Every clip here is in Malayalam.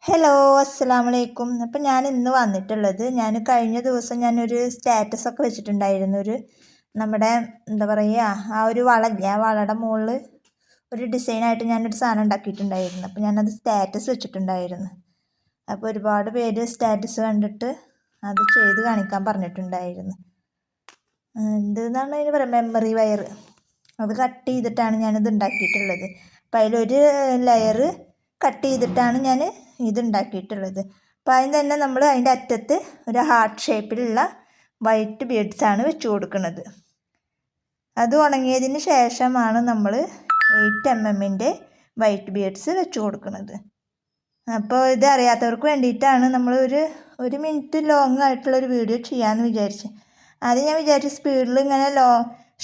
ഹലോ അസ്സലാമു അലൈക്കും. അപ്പം ഞാൻ ഇന്ന് വന്നിട്ടുള്ളത് കഴിഞ്ഞ ദിവസം ഞാനൊരു സ്റ്റാറ്റസൊക്കെ വെച്ചിട്ടുണ്ടായിരുന്നു. നമ്മുടെ എന്താ പറയുക, ആ ഒരു വളയില്ലേ, ആ വളയുടെ മുകളിൽ ഒരു ഡിസൈനായിട്ട് ഞാനൊരു സാധനം ഉണ്ടാക്കിയിട്ടുണ്ടായിരുന്നു. അപ്പം ഞാനത് സ്റ്റാറ്റസ് വെച്ചിട്ടുണ്ടായിരുന്നു. അപ്പോൾ ഒരുപാട് പേര് സ്റ്റാറ്റസ് കണ്ടിട്ട് അത് ചെയ്ത് കാണിക്കാൻ പറഞ്ഞിട്ടുണ്ടായിരുന്നു. എന്തെന്നാണ് അതിന് പറയുക, മെമ്മറി വയർ. അത് കട്ട് ചെയ്തിട്ടാണ് ഞാനിത് ഉണ്ടാക്കിയിട്ടുള്ളത്. അപ്പം അതിലൊരു ലെയർ കട്ട് ചെയ്തിട്ടാണ് ഞാൻ ഇതുണ്ടാക്കിയിട്ടുള്ളത്. അപ്പം അതിന് തന്നെ നമ്മൾ അതിൻ്റെ അറ്റത്ത് ഒരു ഹാർട്ട് ഷേപ്പിലുള്ള വൈറ്റ് ബീഡ്സാണ് വെച്ച് കൊടുക്കുന്നത്. അത് ഉണങ്ങിയതിന് ശേഷമാണ് നമ്മൾ 8mm വൈറ്റ് ബീഡ്സ് വെച്ച് കൊടുക്കുന്നത്. അപ്പോൾ ഇത് അറിയാത്തവർക്ക് വേണ്ടിയിട്ടാണ് നമ്മൾ ഒരു മിനിറ്റ് ലോങ് ആയിട്ടുള്ളൊരു വീഡിയോ ചെയ്യാമെന്ന് വിചാരിച്ചു. ആദ്യം ഞാൻ വിചാരിച്ചു സ്പീഡിൽ ഇങ്ങനെ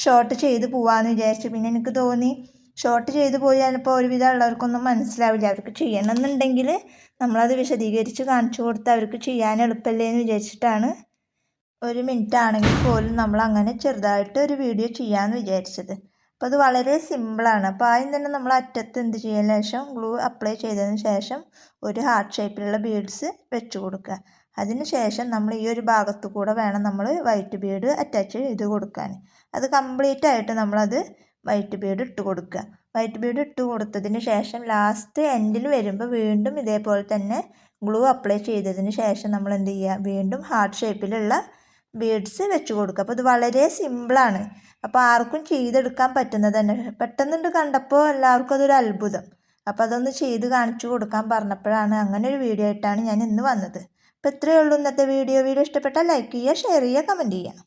ഷോർട്ട് ചെയ്ത് പോകാമെന്ന് വിചാരിച്ചു. പിന്നെ എനിക്ക് തോന്നി ഷോർട്ട് ചെയ്ത് പോയാൽ ഇപ്പോൾ ഒരുവിധം ഉള്ളവർക്കൊന്നും മനസ്സിലാവില്ല. അവർക്ക് ചെയ്യണമെന്നുണ്ടെങ്കിൽ നമ്മളത് വിശദീകരിച്ച് കാണിച്ചു കൊടുത്ത് അവർക്ക് ചെയ്യാൻ എളുപ്പമല്ലേ എന്ന് വിചാരിച്ചിട്ടാണ് ഒരു മിനിറ്റ് ആണെങ്കിൽ പോലും നമ്മൾ അങ്ങനെ ചെറുതായിട്ട് ഒരു വീഡിയോ ചെയ്യാമെന്ന് വിചാരിച്ചത്. അപ്പോൾ അത് വളരെ സിമ്പിളാണ്. അപ്പോൾ ആദ്യം തന്നെ നമ്മൾ അറ്റത്ത് എന്ത് ചെയ്യുന്നതിന് ശേഷം ഗ്ലൂ അപ്ലൈ ചെയ്തതിന് ശേഷം ഒരു ഹാർട്ട് ഷേപ്പിലുള്ള ബീഡ്സ് വെച്ച് കൊടുക്കുക. അതിന് ശേഷം നമ്മൾ ഈ ഒരു ഭാഗത്തു കൂടെ വേണം നമ്മൾ വൈറ്റ് ബീഡ് അറ്റാച്ച് ചെയ്ത് കൊടുക്കാൻ. അത് കംപ്ലീറ്റ് ആയിട്ട് നമ്മളത് വൈറ്റ് ബീഡ് ഇട്ട് കൊടുക്കുക. വൈറ്റ് ബീഡ് ഇട്ട് കൊടുത്തതിന് ശേഷം ലാസ്റ്റ് എൻഡിൽ വരുമ്പോൾ വീണ്ടും ഇതേപോലെ തന്നെ ഗ്ലൂ അപ്ലൈ ചെയ്തതിന് ശേഷം നമ്മൾ എന്ത് ചെയ്യുക, വീണ്ടും ഹാർട്ട് ഷേപ്പിലുള്ള ബീഡ്സ് വെച്ച് കൊടുക്കുക. അപ്പോൾ ഇത് വളരെ സിമ്പിളാണ്. അപ്പോൾ ആർക്കും ചെയ്തെടുക്കാൻ പറ്റുന്നത് തന്നെ. പെട്ടെന്നുണ്ട് കണ്ടപ്പോൾ എല്ലാവർക്കും അതൊരു അത്ഭുതം. അപ്പോൾ അതൊന്ന് ചെയ്ത് കാണിച്ചു കൊടുക്കാൻ പറഞ്ഞപ്പോഴാണ് അങ്ങനെ ഒരു വീഡിയോ ആയിട്ടാണ് ഞാൻ ഇന്ന് വന്നത്. അപ്പോൾ ഇത്രയേ ഉള്ളൂ ഇന്നത്തെ വീഡിയോ. ഇഷ്ടപ്പെട്ടാൽ ലൈക്ക് ചെയ്യുക, ഷെയർ ചെയ്യുക, കമൻറ്റ് ചെയ്യുക.